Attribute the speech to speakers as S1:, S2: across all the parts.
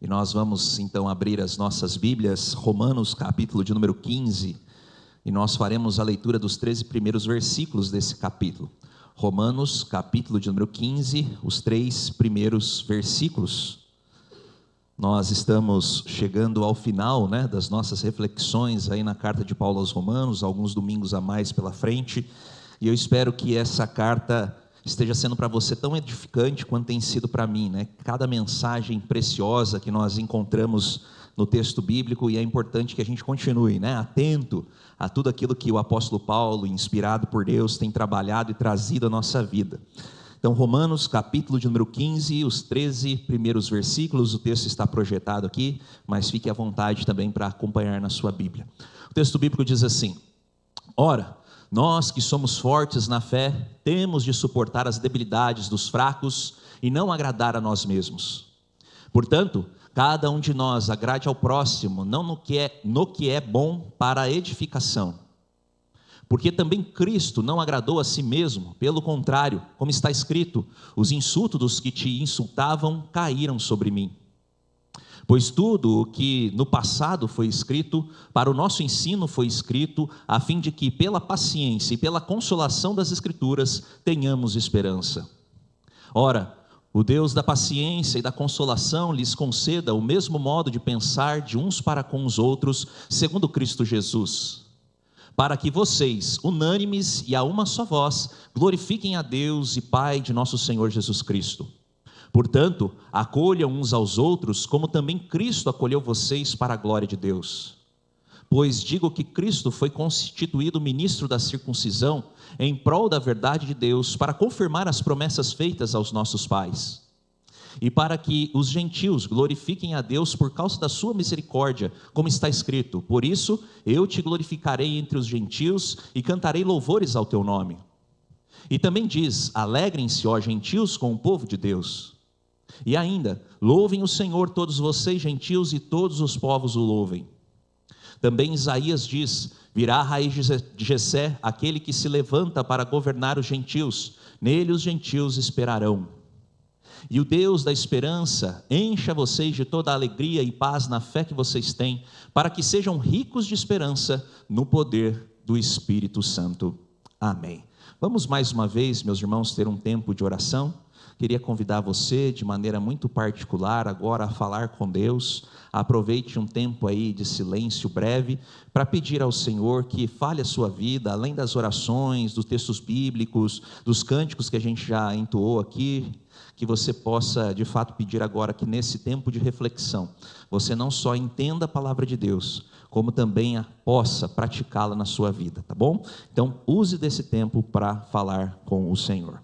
S1: E nós vamos então abrir as nossas Bíblias, Romanos capítulo de número 15, e nós faremos a leitura dos 13 primeiros versículos desse capítulo. Romanos capítulo de número 15, os 3 primeiros versículos. Nós estamos chegando ao final, das nossas reflexões aí na carta de Paulo aos Romanos, alguns domingos a mais pela frente, e eu espero que essa carta esteja sendo para você tão edificante quanto tem sido para mim, Cada mensagem preciosa que nós encontramos no texto bíblico, e é importante que a gente continue, atento a tudo aquilo que o apóstolo Paulo, inspirado por Deus, tem trabalhado e trazido à nossa vida. Então, Romanos, capítulo de número 15, os 13 primeiros versículos, o texto está projetado aqui, mas fique à vontade também para acompanhar na sua Bíblia. O texto bíblico diz assim: Ora, nós que somos fortes na fé, temos de suportar as debilidades dos fracos e não agradar a nós mesmos. Portanto, cada um de nós agrade ao próximo, não no que é bom para a edificação. Porque também Cristo não agradou a si mesmo, pelo contrário, como está escrito, os insultos dos que te insultavam caíram sobre mim. Pois tudo o que no passado foi escrito, para o nosso ensino foi escrito, a fim de que pela paciência e pela consolação das Escrituras tenhamos esperança. Ora, o Deus da paciência e da consolação lhes conceda o mesmo modo de pensar de uns para com os outros, segundo Cristo Jesus, para que vocês, unânimes e a uma só voz, glorifiquem a Deus e Pai de nosso Senhor Jesus Cristo. Portanto, acolham uns aos outros, como também Cristo acolheu vocês para a glória de Deus. Pois digo que Cristo foi constituído ministro da circuncisão, em prol da verdade de Deus, para confirmar as promessas feitas aos nossos pais, e para que os gentios glorifiquem a Deus por causa da sua misericórdia, como está escrito: por isso eu te glorificarei entre os gentios e cantarei louvores ao teu nome. E também diz: alegrem-se, ó gentios, com o povo de Deus. E ainda, louvem o Senhor todos vocês gentios, e todos os povos o louvem. Também Isaías diz: virá a raiz de Jessé, aquele que se levanta para governar os gentios, nele os gentios esperarão. E o Deus da esperança encha vocês de toda a alegria e paz na fé que vocês têm, para que sejam ricos de esperança no poder do Espírito Santo. Amém. Vamos mais uma vez, meus irmãos, ter um tempo de oração. Queria convidar você de maneira muito particular agora a falar com Deus. Aproveite um tempo aí de silêncio breve para pedir ao Senhor que fale a sua vida, além das orações, dos textos bíblicos, dos cânticos que a gente já entoou aqui, que você possa de fato pedir agora que nesse tempo de reflexão, você não só entenda a palavra de Deus, como também possa praticá-la na sua vida, tá bom? Então use desse tempo para falar com o Senhor.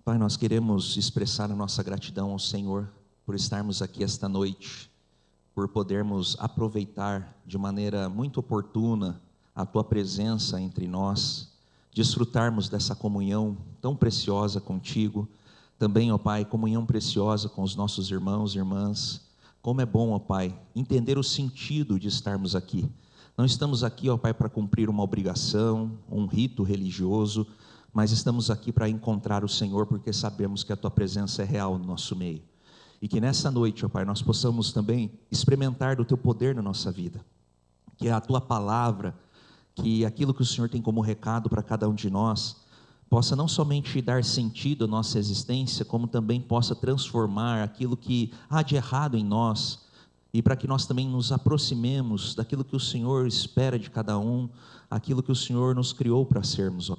S1: Pai, nós queremos expressar a nossa gratidão ao Senhor por estarmos aqui esta noite, por podermos aproveitar de maneira muito oportuna a Tua presença entre nós, desfrutarmos dessa comunhão tão preciosa contigo, também, ó Pai, comunhão preciosa com os nossos irmãos e irmãs. Como é bom, ó Pai, entender o sentido de estarmos aqui. Não estamos aqui, ó Pai, para cumprir uma obrigação, um rito religioso, mas estamos aqui para encontrar o Senhor, porque sabemos que a Tua presença é real no nosso meio. E que nessa noite, ó Pai, nós possamos também experimentar do Teu poder na nossa vida. Que a Tua palavra, que aquilo que o Senhor tem como recado para cada um de nós, possa não somente dar sentido à nossa existência, como também possa transformar aquilo que há de errado em nós, e para que nós também nos aproximemos daquilo que o Senhor espera de cada um, aquilo que o Senhor nos criou para sermos, ó.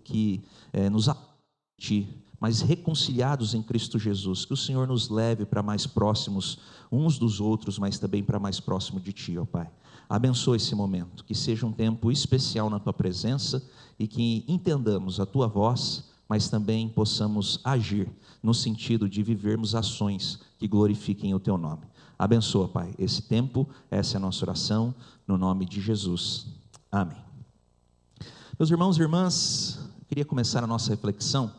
S1: Que nos apete, mas reconciliados em Cristo Jesus, que o Senhor nos leve para mais próximos uns dos outros, mas também para mais próximo de Ti, ó Pai. Abençoa esse momento, que seja um tempo especial na Tua presença e que entendamos a Tua voz mas também possamos agir no sentido de vivermos ações que glorifiquem o Teu nome. Abençoa, Pai, esse tempo, essa é a nossa oração, no nome de Jesus. Amém. Meus irmãos e irmãs, eu queria começar a nossa reflexão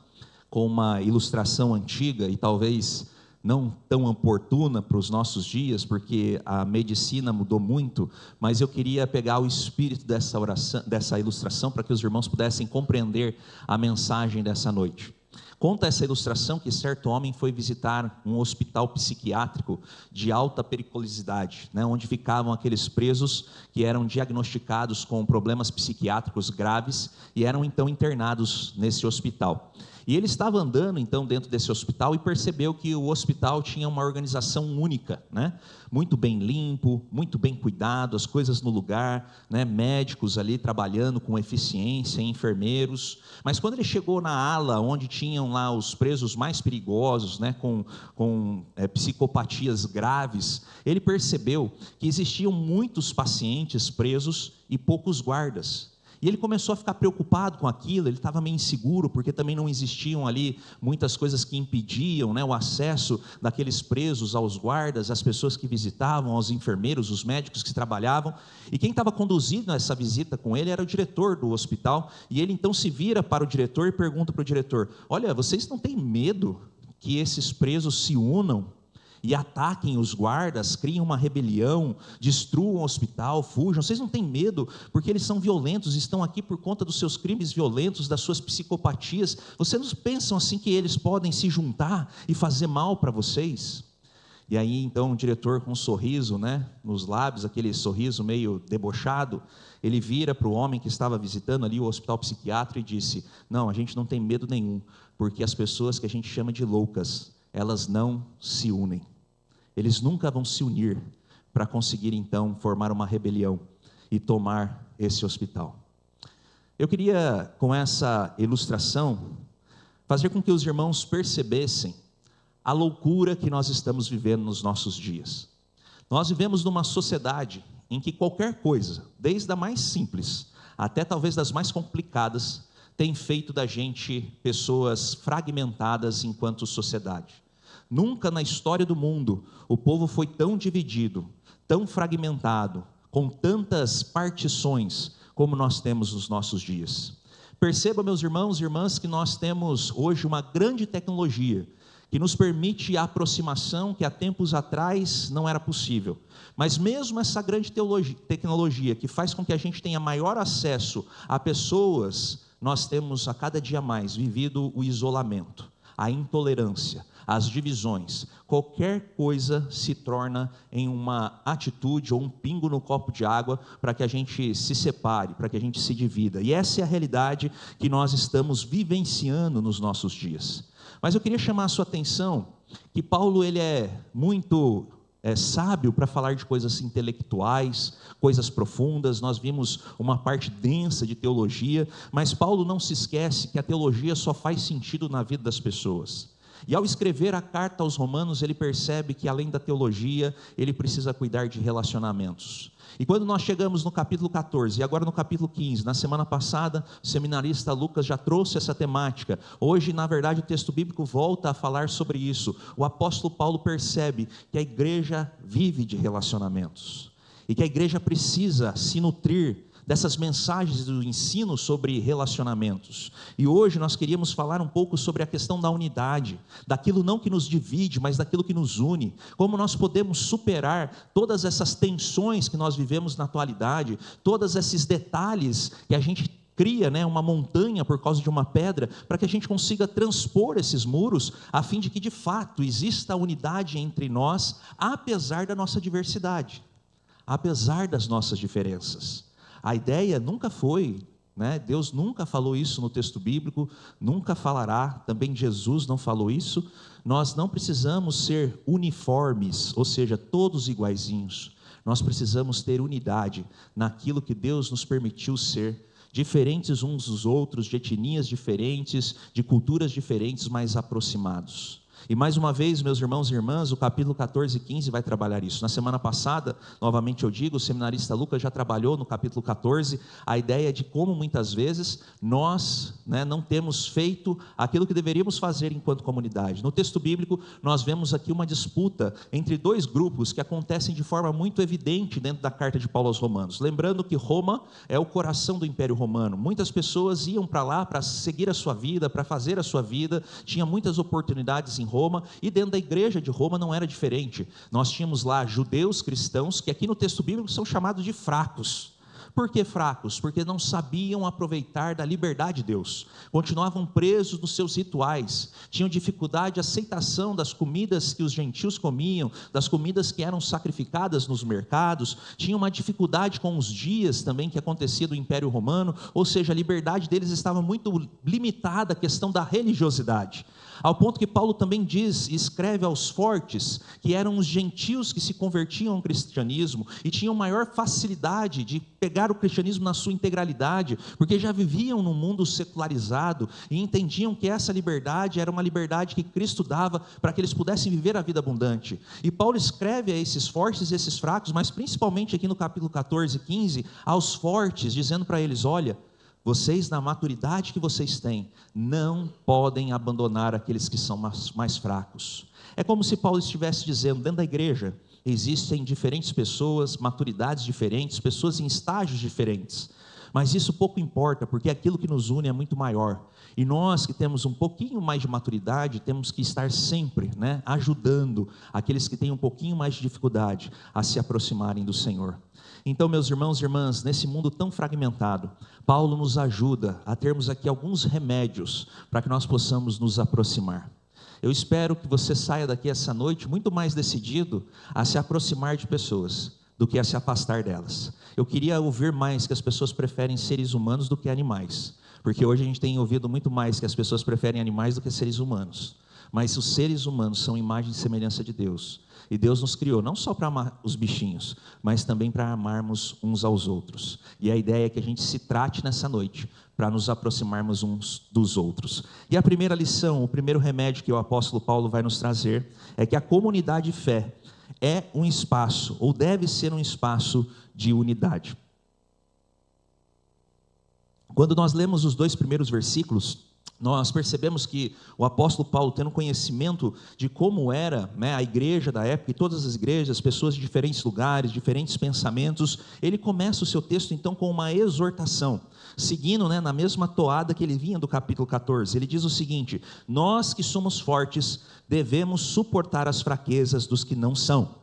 S1: com uma ilustração antiga e talvez não tão oportuna para os nossos dias, porque a medicina mudou muito, mas eu queria pegar o espírito dessa ilustração para que os irmãos pudessem compreender a mensagem dessa noite. Conta essa ilustração que certo homem foi visitar um hospital psiquiátrico de alta periculosidade, onde ficavam aqueles presos que eram diagnosticados com problemas psiquiátricos graves e eram então internados nesse hospital. E ele estava andando então dentro desse hospital e percebeu que o hospital tinha uma organização única, muito bem limpo, muito bem cuidado, as coisas no lugar, médicos ali trabalhando com eficiência, enfermeiros. Mas quando ele chegou na ala onde tinham lá os presos mais perigosos, com psicopatias graves, ele percebeu que existiam muitos pacientes presos e poucos guardas. E ele começou a ficar preocupado com aquilo, ele estava meio inseguro, porque também não existiam ali muitas coisas que impediam o acesso daqueles presos aos guardas, às pessoas que visitavam, aos enfermeiros, os médicos que trabalhavam. E quem estava conduzindo essa visita com ele era o diretor do hospital, e ele então se vira para o diretor e pergunta para o diretor: olha, vocês não têm medo que esses presos se unam e ataquem os guardas, criem uma rebelião, destruam o hospital, fujam? Vocês não têm medo, porque eles são violentos, estão aqui por conta dos seus crimes violentos, das suas psicopatias? Vocês não pensam assim que eles podem se juntar e fazer mal para vocês? E aí então o diretor, com um sorriso nos lábios, aquele sorriso meio debochado, ele vira para o homem que estava visitando ali o hospital psiquiátrico e disse: não, a gente não tem medo nenhum, porque as pessoas que a gente chama de loucas, elas não se unem. Eles nunca vão se unir para conseguir então formar uma rebelião e tomar esse hospital. Eu queria, com essa ilustração, fazer com que os irmãos percebessem a loucura que nós estamos vivendo nos nossos dias. Nós vivemos numa sociedade em que qualquer coisa, desde a mais simples até talvez das mais complicadas, tem feito da gente pessoas fragmentadas enquanto sociedade. Nunca na história do mundo o povo foi tão dividido, tão fragmentado, com tantas partições como nós temos nos nossos dias. Perceba, meus irmãos e irmãs, que nós temos hoje uma grande tecnologia que nos permite a aproximação que há tempos atrás não era possível. Mas mesmo essa grande tecnologia que faz com que a gente tenha maior acesso a pessoas, nós temos a cada dia mais vivido o isolamento, a intolerância, as divisões. Qualquer coisa se torna em uma atitude ou um pingo no copo de água para que a gente se separe, para que a gente se divida. E essa é a realidade que nós estamos vivenciando nos nossos dias. Mas eu queria chamar a sua atenção que Paulo ele é muito sábio para falar de coisas intelectuais, coisas profundas. Nós vimos uma parte densa de teologia, mas Paulo não se esquece que a teologia só faz sentido na vida das pessoas. E ao escrever a carta aos Romanos, ele percebe que além da teologia, ele precisa cuidar de relacionamentos. E quando nós chegamos no capítulo 14, e agora no capítulo 15, na semana passada, o seminarista Lucas já trouxe essa temática. Hoje, na verdade, o texto bíblico volta a falar sobre isso. O apóstolo Paulo percebe que a igreja vive de relacionamentos, e que a igreja precisa se nutrir dessas mensagens do ensino sobre relacionamentos. E hoje nós queríamos falar um pouco sobre a questão da unidade, daquilo não que nos divide, mas daquilo que nos une. Como nós podemos superar todas essas tensões que nós vivemos na atualidade, todos esses detalhes que a gente cria, uma montanha por causa de uma pedra, para que a gente consiga transpor esses muros, a fim de que de fato exista a unidade entre nós, apesar da nossa diversidade, apesar das nossas diferenças. A ideia nunca foi, Deus nunca falou isso no texto bíblico, nunca falará, também Jesus não falou isso. Nós não precisamos ser uniformes, ou seja, todos iguaizinhos. Nós precisamos ter unidade naquilo que Deus nos permitiu ser, diferentes uns dos outros, de etnias diferentes, de culturas diferentes, mas aproximados. E mais uma vez, meus irmãos e irmãs, o capítulo 14 e 15 vai trabalhar isso. Na semana passada, novamente eu digo, o seminarista Lucas já trabalhou no capítulo 14, a ideia de como muitas vezes nós não temos feito aquilo que deveríamos fazer enquanto comunidade. No texto bíblico, nós vemos aqui uma disputa entre dois grupos que acontecem de forma muito evidente dentro da carta de Paulo aos Romanos. Lembrando que Roma é o coração do Império Romano. Muitas pessoas iam para lá para seguir a sua vida, para fazer a sua vida, tinha muitas oportunidades em Roma, e dentro da igreja de Roma não era diferente. Nós tínhamos lá judeus cristãos, que aqui no texto bíblico são chamados de fracos. Por que fracos? Porque não sabiam aproveitar da liberdade de Deus, continuavam presos nos seus rituais, tinham dificuldade de aceitação das comidas que os gentios comiam, das comidas que eram sacrificadas nos mercados, tinham uma dificuldade com os dias também que acontecia do Império Romano, ou seja, a liberdade deles estava muito limitada à questão da religiosidade, ao ponto que Paulo também diz e escreve aos fortes, que eram os gentios que se convertiam ao cristianismo, e tinham maior facilidade de pegar o cristianismo na sua integralidade, porque já viviam num mundo secularizado, e entendiam que essa liberdade era uma liberdade que Cristo dava, para que eles pudessem viver a vida abundante. E Paulo escreve a esses fortes e esses fracos, mas principalmente aqui no capítulo 14 e 15, aos fortes, dizendo para eles: olha, vocês, na maturidade que vocês têm, não podem abandonar aqueles que são mais fracos. É como se Paulo estivesse dizendo, dentro da igreja, existem diferentes pessoas, maturidades diferentes, pessoas em estágios diferentes. Mas isso pouco importa, porque aquilo que nos une é muito maior. E nós que temos um pouquinho mais de maturidade, temos que estar sempre ajudando aqueles que têm um pouquinho mais de dificuldade a se aproximarem do Senhor. Então, meus irmãos e irmãs, nesse mundo tão fragmentado, Paulo nos ajuda a termos aqui alguns remédios para que nós possamos nos aproximar. Eu espero que você saia daqui essa noite muito mais decidido a se aproximar de pessoas do que a se afastar delas. Eu queria ouvir mais que as pessoas preferem seres humanos do que animais, porque hoje a gente tem ouvido muito mais que as pessoas preferem animais do que seres humanos. Mas os seres humanos são imagem e semelhança de Deus. E Deus nos criou não só para amar os bichinhos, mas também para amarmos uns aos outros. E a ideia é que a gente se trate nessa noite para nos aproximarmos uns dos outros. E a primeira lição, o primeiro remédio que o apóstolo Paulo vai nos trazer é que a comunidade de fé é um espaço, ou deve ser um espaço de unidade. Quando nós lemos os 2 primeiros versículos, nós percebemos que o apóstolo Paulo, tendo conhecimento de como era a igreja da época, e todas as igrejas, pessoas de diferentes lugares, diferentes pensamentos, ele começa o seu texto então com uma exortação, seguindo na mesma toada que ele vinha do capítulo 14, ele diz o seguinte: nós que somos fortes, devemos suportar as fraquezas dos que não são.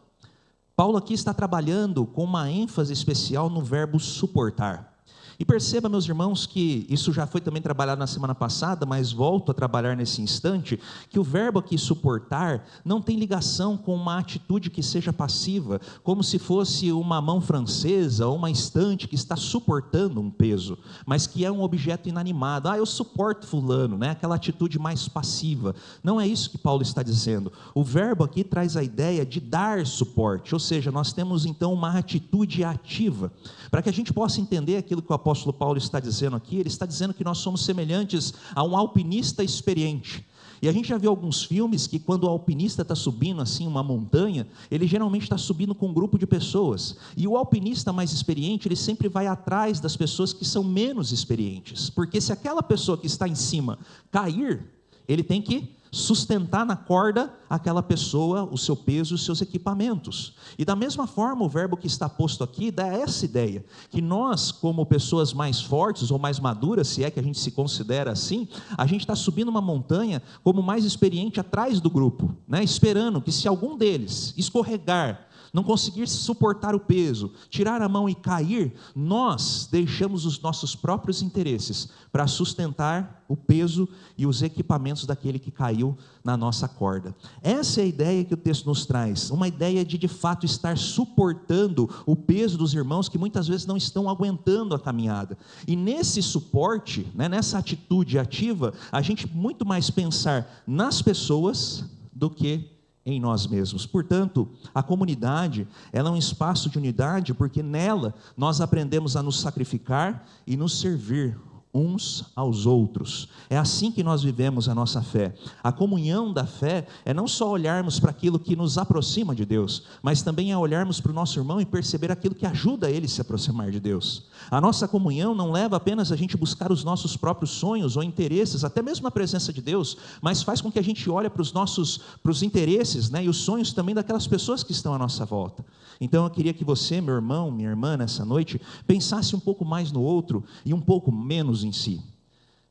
S1: Paulo aqui está trabalhando com uma ênfase especial no verbo suportar. E perceba, meus irmãos, que isso já foi também trabalhado na semana passada, mas volto a trabalhar nesse instante, que o verbo aqui suportar não tem ligação com uma atitude que seja passiva, como se fosse uma mão francesa ou uma estante que está suportando um peso, mas que é um objeto inanimado. Eu suporto fulano, aquela atitude mais passiva. Não é isso que Paulo está dizendo. O verbo aqui traz a ideia de dar suporte, ou seja, nós temos então uma atitude ativa. Para que a gente possa entender aquilo que o apóstolo Paulo está dizendo aqui, ele está dizendo que nós somos semelhantes a um alpinista experiente. E a gente já viu alguns filmes que quando o alpinista está subindo assim uma montanha, ele geralmente está subindo com um grupo de pessoas. E o alpinista mais experiente, ele sempre vai atrás das pessoas que são menos experientes. Porque se aquela pessoa que está em cima cair, ele tem que sustentar na corda aquela pessoa, o seu peso e os seus equipamentos. E da mesma forma, o verbo que está posto aqui dá essa ideia, que nós, como pessoas mais fortes ou mais maduras, se é que a gente se considera assim, a gente está subindo uma montanha como mais experiente atrás do grupo, esperando que se algum deles escorregar, não conseguir suportar o peso, tirar a mão e cair, nós deixamos os nossos próprios interesses para sustentar o peso e os equipamentos daquele que caiu na nossa corda. Essa é a ideia que o texto nos traz, uma ideia de fato estar suportando o peso dos irmãos que muitas vezes não estão aguentando a caminhada. E nesse suporte, nessa atitude ativa, a gente muito mais pensar nas pessoas do que em nós mesmos. Portanto, a comunidade, ela é um espaço de unidade, porque nela nós aprendemos a nos sacrificar e nos servir uns aos outros. É assim que nós vivemos a nossa fé. A comunhão da fé é não só olharmos para aquilo que nos aproxima de Deus, mas também é olharmos para o nosso irmão e perceber aquilo que ajuda ele a se aproximar de Deus. A nossa comunhão não leva apenas a gente buscar os nossos próprios sonhos ou interesses, até mesmo na presença de Deus, mas faz com que a gente olhe para os interesses, né, e os sonhos também daquelas pessoas que estão à nossa volta. Então eu queria que você, meu irmão, minha irmã, nessa noite, pensasse um pouco mais no outro e um pouco menos em si.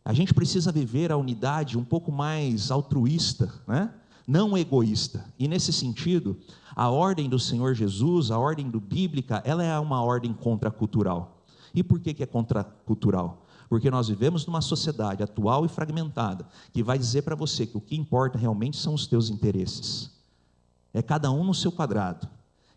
S1: A gente precisa viver a unidade um pouco mais altruísta, né? Não egoísta. E nesse sentido, a ordem do Senhor Jesus, a ordem bíblica, ela é uma ordem contracultural. E por que é contracultural? Porque nós vivemos numa sociedade atual e fragmentada, que vai dizer para você que o que importa realmente são os teus interesses. É cada um no seu quadrado.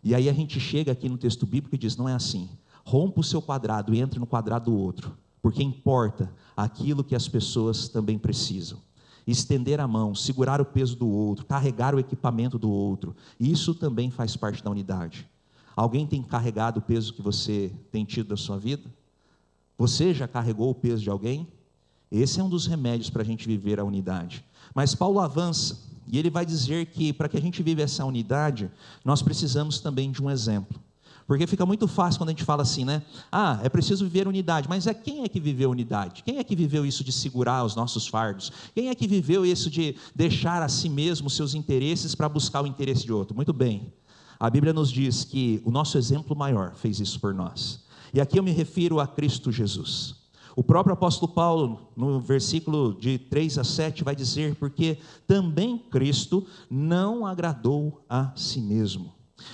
S1: E aí a gente chega aqui no texto bíblico e diz, não é assim. Rompa o seu quadrado e entre no quadrado do outro, porque importa aquilo que as pessoas também precisam. Estender a mão, segurar o peso do outro, carregar o equipamento do outro, isso também faz parte da unidade. Alguém tem carregado o peso que você tem tido da sua vida? Você já carregou o peso de alguém? Esse é um dos remédios para a gente viver a unidade. Mas Paulo avança, e ele vai dizer que para que a gente viva essa unidade, nós precisamos também de um exemplo. Porque fica muito fácil quando a gente fala assim, né? Ah, é preciso viver unidade. Mas quem é que viveu unidade? Quem é que viveu isso de segurar os nossos fardos? Quem é que viveu isso de deixar a si mesmo os seus interesses para buscar o interesse de outro? Muito bem. A Bíblia nos diz que o nosso exemplo maior fez isso por nós. E aqui eu me refiro a Cristo Jesus. O próprio apóstolo Paulo, no versículo de 3 a 7, vai dizer, porque também Cristo não agradou a si mesmo.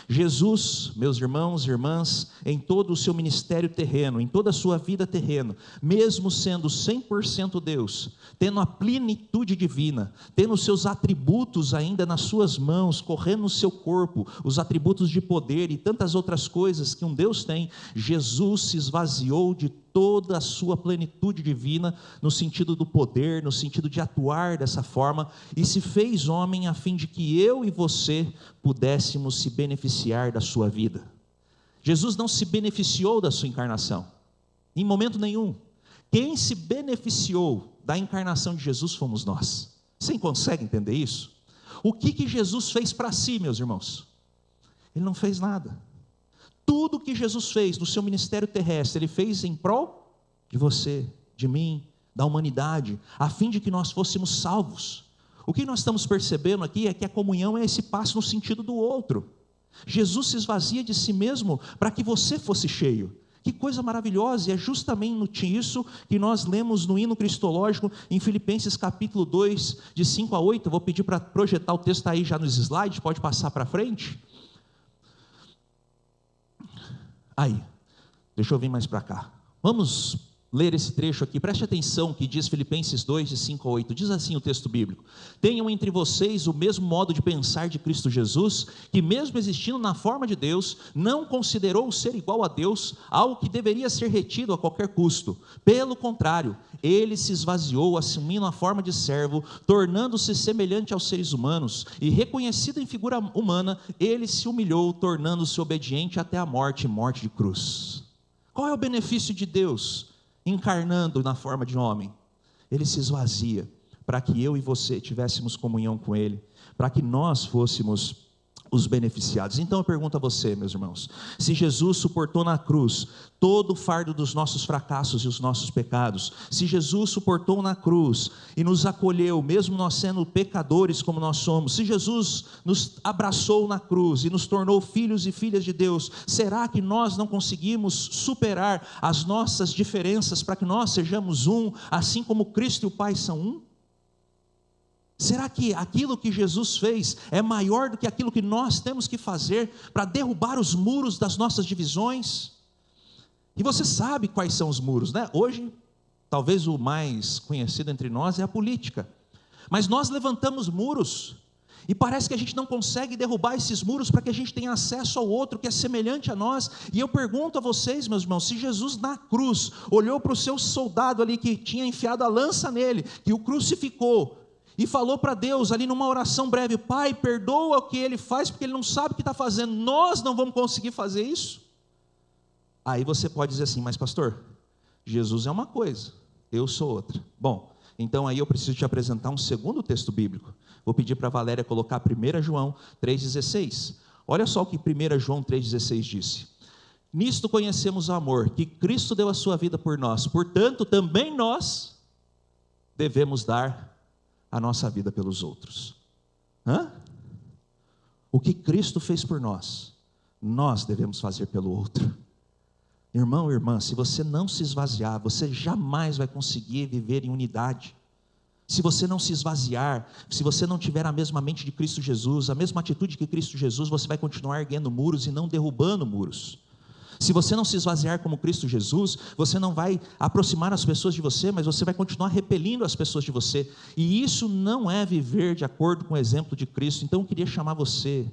S1: Jesus, meus irmãos e irmãs, em todo o seu ministério terreno, em toda a sua vida terrena, mesmo sendo 100% Deus, tendo a plenitude divina, tendo os seus atributos ainda nas suas mãos, correndo no seu corpo, os atributos de poder e tantas outras coisas que um Deus tem, Jesus se esvaziou de toda a sua plenitude divina, no sentido do poder, no sentido de atuar dessa forma, e se fez homem a fim de que eu e você pudéssemos se beneficiar da sua vida. Jesus não se beneficiou da sua encarnação, em momento nenhum. Quem se beneficiou da encarnação de Jesus fomos nós. Você consegue entender isso? O que Jesus fez para si, meus irmãos? Ele não fez nada. Tudo que Jesus fez no seu ministério terrestre, Ele fez em prol de você, de mim, da humanidade, a fim de que nós fôssemos salvos. O que nós estamos percebendo aqui é que a comunhão é esse passo no sentido do outro. Jesus se esvazia de si mesmo para que você fosse cheio. Que coisa maravilhosa, e é justamente isso que nós lemos no hino cristológico em Filipenses capítulo 2, de 5 a 8, eu vou pedir para projetar o texto aí já nos slides, pode passar para frente. Aí, deixa eu vir mais para cá, vamos ler esse trecho aqui, preste atenção que diz Filipenses 2, de 5 a 8, diz assim o texto bíblico: tenham entre vocês o mesmo modo de pensar de Cristo Jesus, que mesmo existindo na forma de Deus, não considerou ser igual a Deus, algo que deveria ser retido a qualquer custo. Pelo contrário, Ele se esvaziou, assumindo a forma de servo, tornando-se semelhante aos seres humanos, e reconhecido em figura humana, Ele se humilhou, tornando-se obediente até a morte, morte de cruz. Qual é o benefício de Deus encarnando na forma de homem? Ele se esvazia para que eu e você tivéssemos comunhão com Ele, para que nós fôssemos os beneficiados. Então eu pergunto a você, meus irmãos, se Jesus suportou na cruz todo o fardo dos nossos fracassos e os nossos pecados, se Jesus suportou na cruz e nos acolheu, mesmo nós sendo pecadores como nós somos, se Jesus nos abraçou na cruz e nos tornou filhos e filhas de Deus, será que nós não conseguimos superar as nossas diferenças para que nós sejamos um, assim como Cristo e o Pai são um? Será que aquilo que Jesus fez é maior do que aquilo que nós temos que fazer para derrubar os muros das nossas divisões? E você sabe quais são os muros, né? Hoje, talvez o mais conhecido entre nós é a política. Mas nós levantamos muros, e parece que a gente não consegue derrubar esses muros para que a gente tenha acesso ao outro que é semelhante a nós. E eu pergunto a vocês, meus irmãos, se Jesus na cruz olhou para o seu soldado ali que tinha enfiado a lança nele, que o crucificou, e falou para Deus ali numa oração breve: Pai, perdoa o que ele faz, porque ele não sabe o que está fazendo, nós não vamos conseguir fazer isso? Aí você pode dizer assim: mas pastor, Jesus é uma coisa, eu sou outra. Bom, então aí eu preciso te apresentar um segundo texto bíblico. Vou pedir para a Valéria colocar 1 João 3,16. Olha só o que 1 João 3,16 disse: nisto conhecemos o amor, que Cristo deu a sua vida por nós, portanto também nós devemos dar a nossa vida pelos outros. O que Cristo fez por nós, nós devemos fazer pelo outro. Irmão, irmã, se você não se esvaziar, você jamais vai conseguir viver em unidade. Se você não se esvaziar, se você não tiver a mesma mente de Cristo Jesus, a mesma atitude que Cristo Jesus, você vai continuar erguendo muros e não derrubando muros. Se você não se esvaziar como Cristo Jesus, você não vai aproximar as pessoas de você, mas você vai continuar repelindo as pessoas de você. E isso não é viver de acordo com o exemplo de Cristo. Então eu queria chamar você,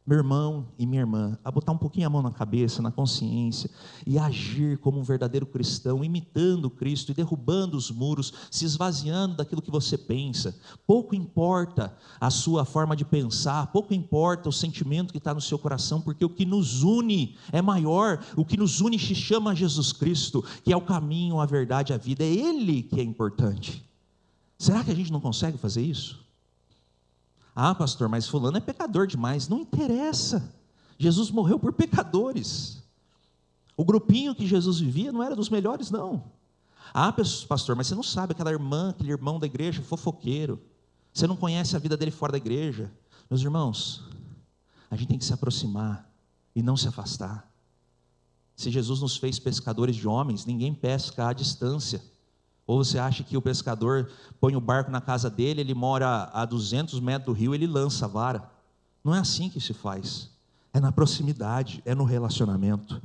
S1: meu irmão e minha irmã, a botar um pouquinho a mão na cabeça, na consciência, e agir como um verdadeiro cristão, imitando Cristo e derrubando os muros, se esvaziando daquilo que você pensa. Pouco importa a sua forma de pensar, pouco importa o sentimento que está no seu coração, porque o que nos une é maior. O que nos une se chama Jesus Cristo, que é o caminho, a verdade, a vida. É Ele que é importante. Será que a gente não consegue fazer isso? Ah, pastor, mas fulano é pecador demais. Não interessa, Jesus morreu por pecadores. O grupinho que Jesus vivia não era dos melhores, não. Ah, pastor, mas você não sabe, aquela irmã, aquele irmão da igreja, fofoqueiro, você não conhece a vida dele fora da igreja. Meus irmãos, a gente tem que se aproximar e não se afastar. Se Jesus nos fez pescadores de homens, ninguém pesca à distância. Ou você acha que o pescador põe o barco na casa dele, ele mora a 200 metros do rio, ele lança a vara? Não é assim que se faz. É na proximidade, é no relacionamento.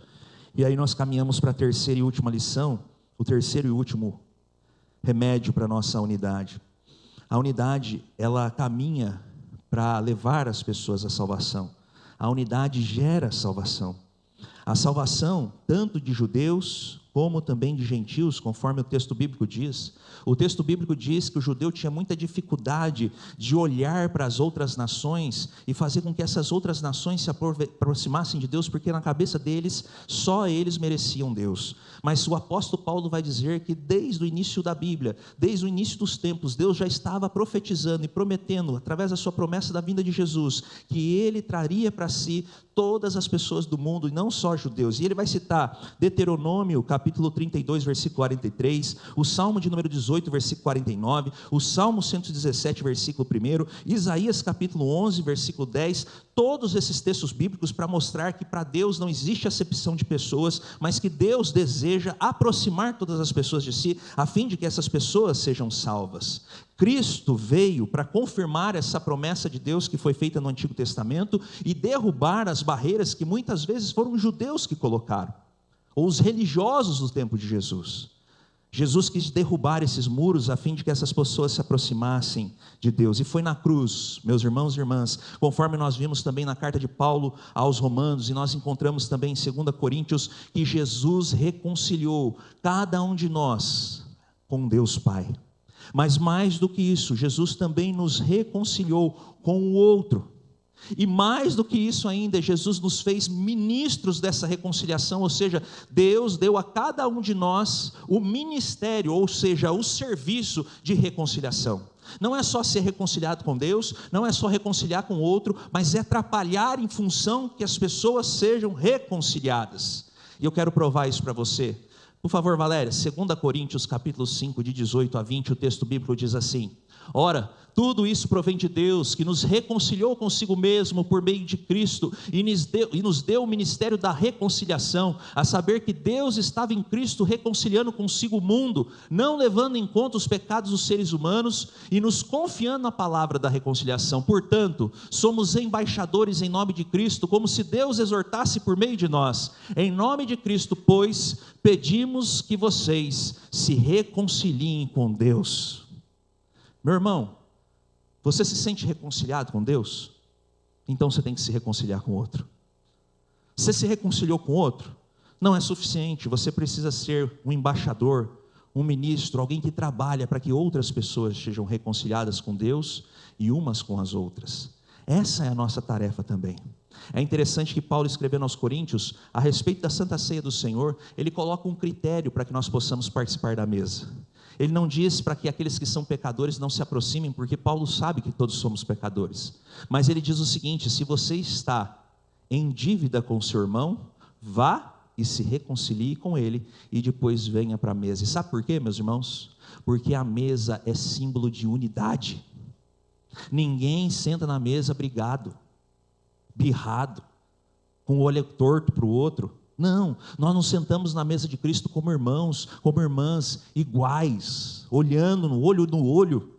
S1: E aí nós caminhamos para a terceira e última lição, o terceiro e último remédio para a nossa unidade. A unidade, ela caminha para levar as pessoas à salvação. A unidade gera salvação. A salvação, tanto de judeus como também de gentios, conforme o texto bíblico diz. O texto bíblico diz que o judeu tinha muita dificuldade de olhar para as outras nações e fazer com que essas outras nações se aproximassem de Deus, porque na cabeça deles, só eles mereciam Deus. Mas o apóstolo Paulo vai dizer que desde o início da Bíblia, desde o início dos tempos, Deus já estava profetizando e prometendo, através da sua promessa da vinda de Jesus, que Ele traria para si todas as pessoas do mundo, e não só judeus. E ele vai citar Deuteronômio, capítulo 32, versículo 43, o Salmo de número 18, versículo 49, o Salmo 117, versículo 1, Isaías capítulo 11, versículo 10, todos esses textos bíblicos para mostrar que para Deus não existe acepção de pessoas, mas que Deus deseja aproximar todas as pessoas de si, a fim de que essas pessoas sejam salvas. Cristo veio para confirmar essa promessa de Deus que foi feita no Antigo Testamento e derrubar as barreiras que muitas vezes foram os judeus que colocaram, ou os religiosos do tempo de Jesus. Jesus quis derrubar esses muros a fim de que essas pessoas se aproximassem de Deus, e foi na cruz, meus irmãos e irmãs, conforme nós vimos também na carta de Paulo aos Romanos, e nós encontramos também em 2 Coríntios, que Jesus reconciliou cada um de nós com Deus Pai. Mas mais do que isso, Jesus também nos reconciliou com o outro. E mais do que isso ainda, Jesus nos fez ministros dessa reconciliação, ou seja, Deus deu a cada um de nós o ministério, ou seja, o serviço de reconciliação. Não é só ser reconciliado com Deus, não é só reconciliar com o outro, mas é trabalhar em função que as pessoas sejam reconciliadas. E eu quero provar isso para você. Por favor, Valéria, 2 Coríntios capítulo 5, de 18 a 20, o texto bíblico diz assim: ora, tudo isso provém de Deus, que nos reconciliou consigo mesmo por meio de Cristo, e nos deu o ministério da reconciliação, a saber que Deus estava em Cristo reconciliando consigo o mundo, não levando em conta os pecados dos seres humanos, e nos confiando na palavra da reconciliação. Portanto, somos embaixadores em nome de Cristo, como se Deus exortasse por meio de nós. Em nome de Cristo, pois, pedimos que vocês se reconciliem com Deus. Meu irmão, você se sente reconciliado com Deus? Então você tem que se reconciliar com o outro. Você se reconciliou com o outro? Não é suficiente, você precisa ser um embaixador, um ministro, alguém que trabalha para que outras pessoas sejam reconciliadas com Deus e umas com as outras. Essa é a nossa tarefa também. É interessante que Paulo, escrevendo aos Coríntios, a respeito da Santa Ceia do Senhor, ele coloca um critério para que nós possamos participar da mesa. Ele não diz para que aqueles que são pecadores não se aproximem, porque Paulo sabe que todos somos pecadores. Mas ele diz o seguinte: se você está em dívida com o seu irmão, vá e se reconcilie com ele, e depois venha para a mesa. E sabe por quê, meus irmãos? Porque a mesa é símbolo de unidade. Ninguém senta na mesa brigado, birrado, com o olho torto para o outro. Não, nós nos sentamos na mesa de Cristo como irmãos, como irmãs, iguais, olhando no olho.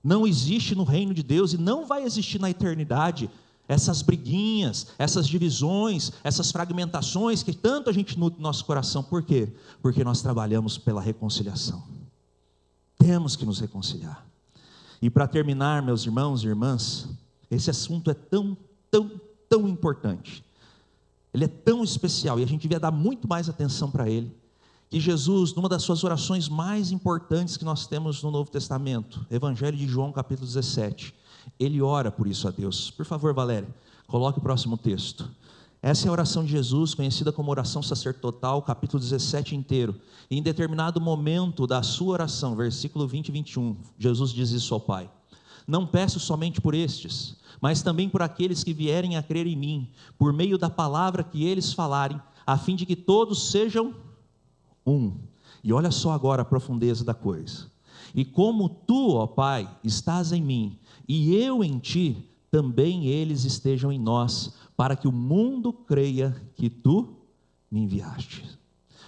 S1: Não existe no reino de Deus, e não vai existir na eternidade, essas briguinhas, essas divisões, essas fragmentações que tanto a gente nutre no nosso coração. Por quê? Porque nós trabalhamos pela reconciliação. Temos que nos reconciliar. E para terminar, meus irmãos e irmãs, esse assunto é tão importante. Ele é tão especial, e a gente devia dar muito mais atenção para ele, que Jesus, numa das suas orações mais importantes que nós temos no Novo Testamento, Evangelho de João, capítulo 17, ele ora por isso a Deus. Por favor, Valéria, coloque o próximo texto. Essa é a oração de Jesus, conhecida como oração sacerdotal, capítulo 17 inteiro. E em determinado momento da sua oração, versículo 20 e 21, Jesus diz isso ao Pai: não peço somente por estes, mas também por aqueles que vierem a crer em mim, por meio da palavra que eles falarem, a fim de que todos sejam um. E olha só agora a profundeza da coisa. E como tu, ó Pai, estás em mim, e eu em ti, também eles estejam em nós, para que o mundo creia que tu me enviaste.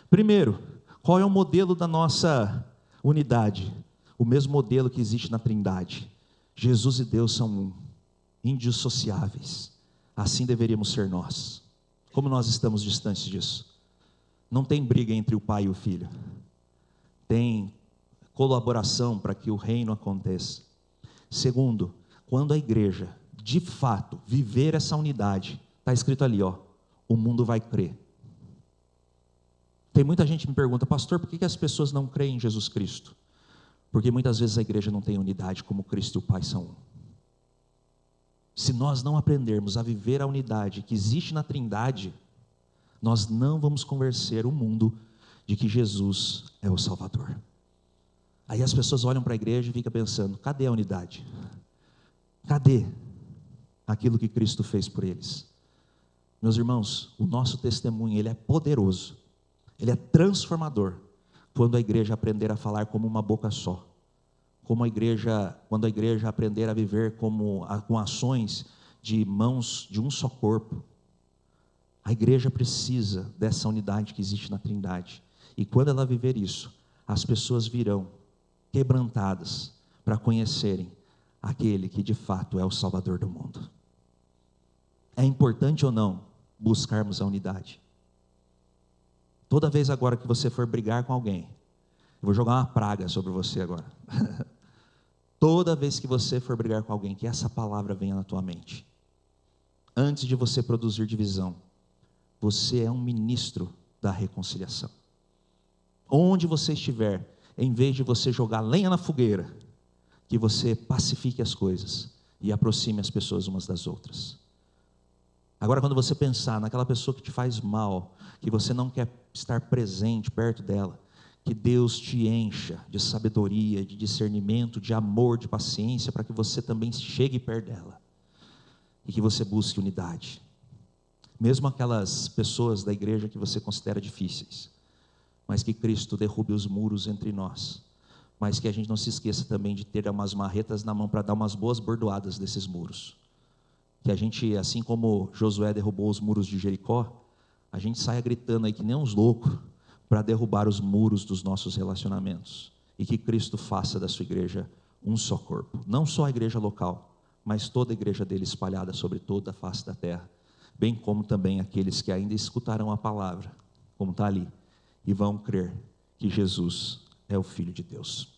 S1: Primeiro, qual é o modelo da nossa unidade? O mesmo modelo que existe na Trindade. Jesus e Deus são um, indissociáveis. Assim deveríamos ser nós. Como nós estamos distantes disso? Não tem briga entre o pai e o filho. Tem colaboração para que o reino aconteça. Segundo, quando a igreja, de fato, viver essa unidade, está escrito ali, o mundo vai crer. Tem muita gente que me pergunta: pastor, por que as pessoas não creem em Jesus Cristo? Porque muitas vezes a igreja não tem unidade como Cristo e o Pai são um. Se nós não aprendermos a viver a unidade que existe na Trindade, nós não vamos convencer o mundo de que Jesus é o Salvador. Aí as pessoas olham para a igreja e ficam pensando: cadê a unidade? Cadê aquilo que Cristo fez por eles? Meus irmãos, o nosso testemunho, ele é poderoso, ele é transformador, quando a igreja aprender a falar como uma boca só, quando a igreja aprender a viver com ações de mãos de um só corpo. A igreja precisa dessa unidade que existe na Trindade, e quando ela viver isso, as pessoas virão quebrantadas para conhecerem aquele que de fato é o Salvador do mundo. É importante ou não buscarmos a unidade? Toda vez agora que você for brigar com alguém, eu vou jogar uma praga sobre você agora. Toda vez que você for brigar com alguém, que essa palavra venha na tua mente. Antes de você produzir divisão, você é um ministro da reconciliação. Onde você estiver, em vez de você jogar lenha na fogueira, que você pacifique as coisas e aproxime as pessoas umas das outras. Agora, quando você pensar naquela pessoa que te faz mal, que você não quer estar presente perto dela, que Deus te encha de sabedoria, de discernimento, de amor, de paciência, para que você também chegue perto dela, e que você busque unidade. Mesmo aquelas pessoas da igreja que você considera difíceis, mas que Cristo derrube os muros entre nós, mas que a gente não se esqueça também de ter umas marretas na mão para dar umas boas bordoadas desses muros. Que a gente, assim como Josué derrubou os muros de Jericó, a gente saia gritando aí que nem uns loucos para derrubar os muros dos nossos relacionamentos. E que Cristo faça da sua igreja um só corpo. Não só a igreja local, mas toda a igreja dele espalhada sobre toda a face da terra. Bem como também aqueles que ainda escutarão a palavra, como está ali, e vão crer que Jesus é o Filho de Deus.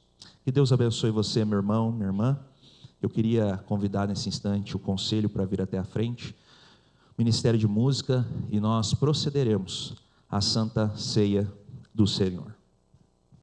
S1: Que Deus abençoe você, meu irmão, minha irmã. Eu queria convidar nesse instante o conselho para vir até a frente, o Ministério de Música, e nós procederemos à Santa Ceia do Senhor.